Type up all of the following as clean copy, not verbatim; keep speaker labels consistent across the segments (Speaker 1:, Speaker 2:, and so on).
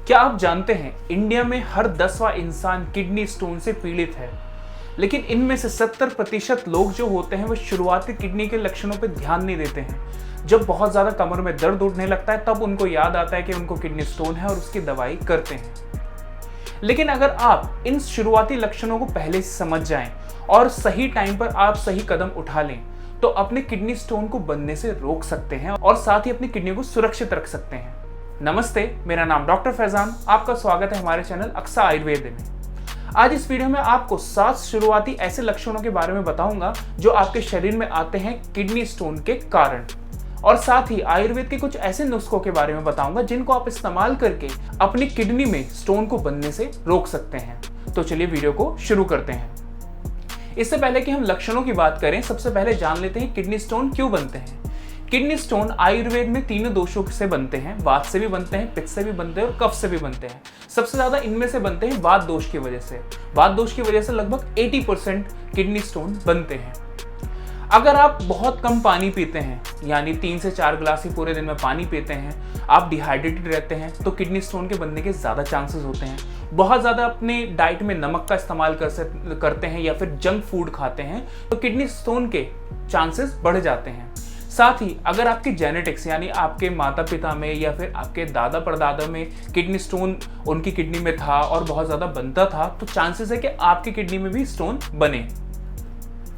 Speaker 1: क्या आप जानते हैं इंडिया में हर 10वां इंसान किडनी स्टोन से पीड़ित है। लेकिन इनमें से 70% लोग जो होते हैं वो शुरुआती किडनी के लक्षणों पर ध्यान नहीं देते हैं। जब बहुत ज़्यादा कमर में दर्द उठने लगता है तब उनको याद आता है कि उनको किडनी स्टोन है और उसकी दवाई करते हैं। लेकिन अगर आप इन शुरुआती लक्षणों को पहले से समझ जाएं और सही टाइम पर आप सही कदम उठा लें तो अपने किडनी स्टोन को बनने से रोक सकते हैं और साथ ही अपनी किडनी को सुरक्षित रख सकते हैं। नमस्ते, मेरा नाम डॉक्टर फैजान। आपका स्वागत है हमारे चैनल अक्सा आयुर्वेद में। आज इस वीडियो में आपको 7 शुरुआती ऐसे लक्षणों के बारे में बताऊंगा जो आपके शरीर में आते हैं किडनी स्टोन के कारण, और साथ ही आयुर्वेद के कुछ ऐसे नुस्खों के बारे में बताऊंगा जिनको आप इस्तेमाल करके अपनी किडनी में स्टोन को बनने से रोक सकते हैं। तो चलिए वीडियो को शुरू करते हैं। इससे पहले कि हम लक्षणों की बात करें, सबसे पहले जान लेते हैं किडनी स्टोन क्यों बनते हैं। किडनी स्टोन आयुर्वेद में 3 दोषों से बनते हैं। वात से भी बनते हैं, पित्त से भी बनते हैं और कफ से भी बनते हैं। सबसे ज्यादा इनमें से बनते हैं वात दोष की वजह से। वात दोष की वजह से लगभग 80% किडनी स्टोन बनते हैं। अगर आप बहुत कम पानी पीते हैं, यानी 3 से 4 गिलास ही पूरे दिन में पानी पीते हैं, आप डिहाइड्रेटेड रहते हैं, तो किडनी स्टोन के बनने के ज़्यादा चांसेस होते हैं। बहुत ज़्यादा अपने डाइट में नमक का इस्तेमाल करते हैं या फिर जंक फूड खाते हैं तो किडनी स्टोन के चांसेस बढ़ जाते हैं। साथ ही अगर आपकी जेनेटिक्स यानी आपके माता पिता में या फिर आपके दादा परदादा में किडनी स्टोन उनकी किडनी में था और बहुत ज़्यादा बनता था, तो चांसेस है कि आपकी किडनी में भी स्टोन बने।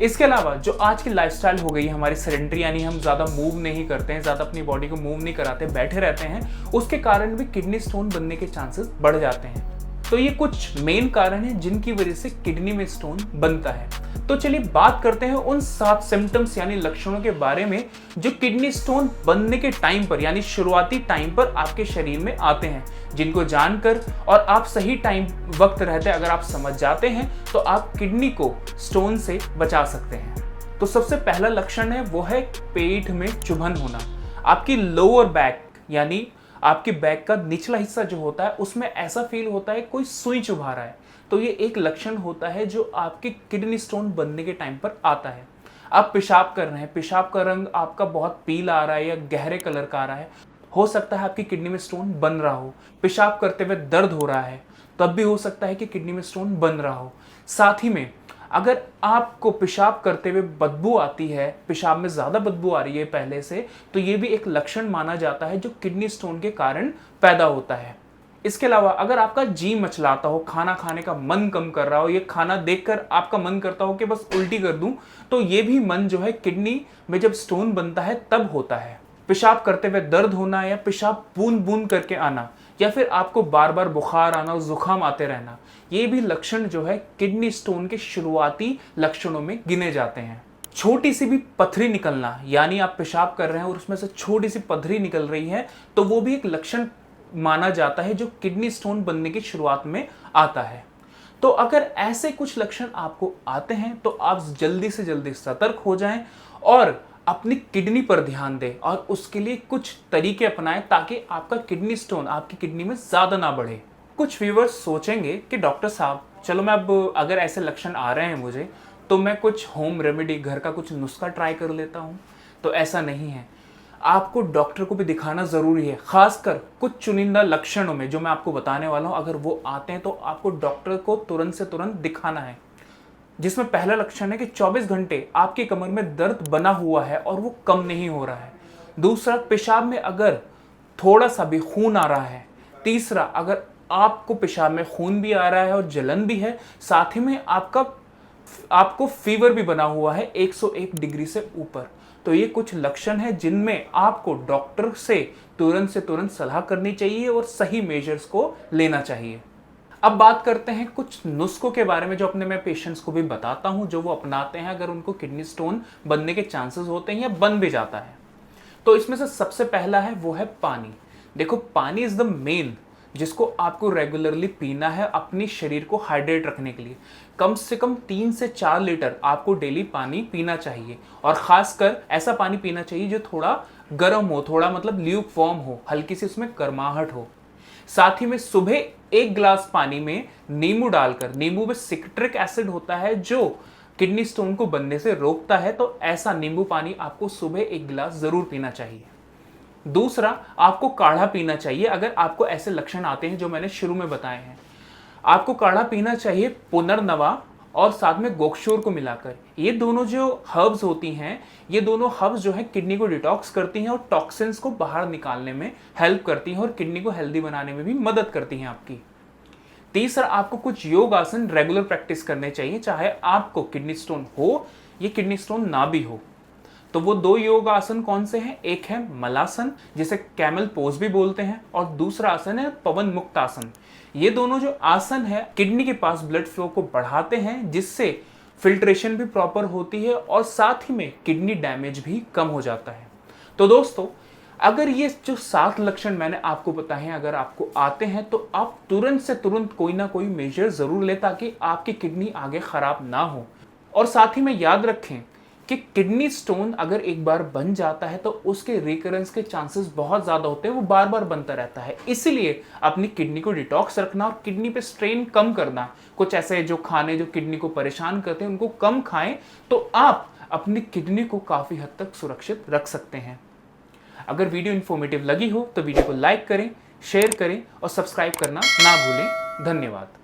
Speaker 1: इसके अलावा जो आज की लाइफस्टाइल हो गई है हमारी सेडेंटरी, यानी हम ज़्यादा मूव नहीं करते हैं, ज़्यादा अपनी बॉडी को मूव नहीं कराते, बैठे रहते हैं, उसके कारण भी किडनी स्टोन बनने के चांसेस बढ़ जाते हैं। तो ये कुछ मेन कारण हैं जिनकी वजह से किडनी में स्टोन बनता है। तो चलिए बात करते हैं उन 7 सिम्टम्स यानी लक्षणों के बारे में जो किडनी स्टोन बनने के टाइम पर यानी शुरुआती टाइम पर आपके शरीर में आते हैं, जिनको जानकर और आप सही टाइम वक्त रहते अगर आप समझ जाते हैं तो आप किडनी को स्टोन से बचा सकते हैं। तो सबसे पहला लक्षण है वो है पेट में चुभन होना। आपकी लोअर बैक यानी आपके बैक का निचला हिस्सा जो होता है उसमें ऐसा फील होता है कोई सुई चुभा रहा है, तो ये एक लक्षण होता है जो आपके किडनी स्टोन बनने के टाइम पर आता है। आप पेशाब कर रहे हैं, पेशाब का रंग आपका बहुत पीला आ रहा है या गहरे कलर का आ रहा है, हो सकता है आपकी किडनी में स्टोन बन रहा हो। पेशाब करते हुए दर्द हो रहा है, तब भी हो सकता है कि किडनी में स्टोन बन रहा हो। साथ ही में अगर आपको पेशाब करते हुए बदबू आती है, पेशाब में ज़्यादा बदबू आ रही है पहले से, तो ये भी एक लक्षण माना जाता है जो किडनी स्टोन के कारण पैदा होता है। इसके अलावा अगर आपका जी मचलाता हो, खाना खाने का मन कम कर रहा हो, ये खाना देखकर आपका मन करता हो कि बस उल्टी कर दूं, तो ये भी मन जो है किडनी में जब स्टोन बनता है तब होता है। पेशाब करते हुए दर्द होना या पेशाब बूंद बूंद करके आना या फिर आपको बार बार बुखार आना और जुकाम आते रहना, ये भी लक्षण जो है किडनी स्टोन के शुरुआती लक्षणों में गिने जाते हैं। छोटी सी भी पथरी निकलना, यानी आप पेशाब कर रहे हैं और उसमें से छोटी सी पथरी निकल रही है, तो वो भी एक लक्षण माना जाता है जो किडनी स्टोन बनने की शुरुआत में आता है। तो अगर ऐसे कुछ लक्षण आपको आते हैं तो आप जल्दी से जल्दी सतर्क हो जाएं और अपनी किडनी पर ध्यान दें और उसके लिए कुछ तरीके अपनाएं ताकि आपका किडनी स्टोन आपकी किडनी में ज़्यादा ना बढ़े। कुछ व्यूअर्स सोचेंगे कि डॉक्टर साहब चलो मैं अब अगर ऐसे लक्षण आ रहे हैं मुझे तो मैं कुछ होम रेमेडी, घर का कुछ नुस्खा ट्राई कर लेता हूँ। तो ऐसा नहीं है, आपको डॉक्टर को भी दिखाना ज़रूरी है। खासकर कुछ चुनिंदा लक्षणों में जो मैं आपको बताने वाला हूँ, अगर वो आते हैं तो आपको डॉक्टर को तुरंत से तुरंत दिखाना है। जिसमें पहला लक्षण है कि 24 घंटे आपकी कमर में दर्द बना हुआ है और वो कम नहीं हो रहा है। दूसरा, पेशाब में अगर थोड़ा सा भी खून आ रहा है। तीसरा, अगर आपको पेशाब में खून भी आ रहा है और जलन भी है, साथ ही में आपको फीवर भी बना हुआ है 101 डिग्री से ऊपर, तो ये कुछ लक्षण हैं जिनमें आपको डॉक्टर से तुरंत सलाह करनी चाहिए और सही मेजर्स को लेना चाहिए। अब बात करते हैं कुछ नुस्खों के बारे में जो अपने मैं पेशेंट्स को भी बताता हूं, जो वो अपनाते हैं अगर उनको किडनी स्टोन बनने के चांसेस होते हैं या बन भी जाता है। तो इसमें से सबसे पहला है वो है पानी। देखो, पानी इज द मेन जिसको आपको रेगुलरली पीना है अपनी शरीर को हाइड्रेट रखने के लिए। कम से कम 3 से 4 लीटर आपको डेली पानी पीना चाहिए, और खासकर ऐसा पानी पीना चाहिए जो थोड़ा गर्म हो, थोड़ा मतलब ल्यूक वार्म हो, हल्की सी उसमें गर्माहट हो। साथ ही में सुबह 1 गिलास पानी में नींबू डालकर, नींबू में सिट्रिक एसिड होता है जो किडनी स्टोन को बनने से रोकता है, तो ऐसा नींबू पानी आपको सुबह 1 गिलास जरूर पीना चाहिए। दूसरा, आपको काढ़ा पीना चाहिए अगर आपको ऐसे लक्षण आते हैं जो मैंने शुरू में बताए हैं। आपको काढ़ा पीना चाहिए पुनर्नवा और साथ में गोक्षोर को मिलाकर। ये दोनों जो हर्ब्स होती हैं, ये दोनों हर्ब्स जो है किडनी को डिटॉक्स करती हैं और टॉक्सिन्स को बाहर निकालने में हेल्प करती हैं और किडनी को हेल्दी बनाने में भी मदद करती हैं आपकी। तीसरा, आपको कुछ योग आसन रेगुलर प्रैक्टिस करने चाहिए, चाहे आपको किडनी स्टोन हो या किडनी स्टोन ना भी हो। तो वो 2 योग आसन कौन से हैं? एक है मलासन, जिसे कैमल पोज भी बोलते हैं, और दूसरा आसन है पवन मुक्त आसन। ये दोनों जो आसन है किडनी के पास ब्लड फ्लो को बढ़ाते हैं, जिससे फिल्ट्रेशन भी प्रॉपर होती है और साथ ही में किडनी डैमेज भी कम हो जाता है। तो दोस्तों, अगर ये जो 7 लक्षण मैंने आपको बताए हैं अगर आपको आते हैं तो आप तुरंत से तुरंत कोई ना कोई मेजर जरूर लें ताकि आपकी किडनी आगे खराब ना हो। और साथ ही में याद रखें कि किडनी स्टोन अगर एक बार बन जाता है तो उसके रिकरेंस के चांसेस बहुत ज़्यादा होते हैं, वो बार बार बनता रहता है। इसीलिए अपनी किडनी को डिटॉक्स रखना और किडनी पे स्ट्रेन कम करना, कुछ ऐसे जो खाने जो किडनी को परेशान करते हैं उनको कम खाएं, तो आप अपनी किडनी को काफ़ी हद तक सुरक्षित रख सकते हैं। अगर वीडियो इन्फॉर्मेटिव लगी हो तो वीडियो को लाइक करें, शेयर करें और सब्सक्राइब करना ना भूलें। धन्यवाद।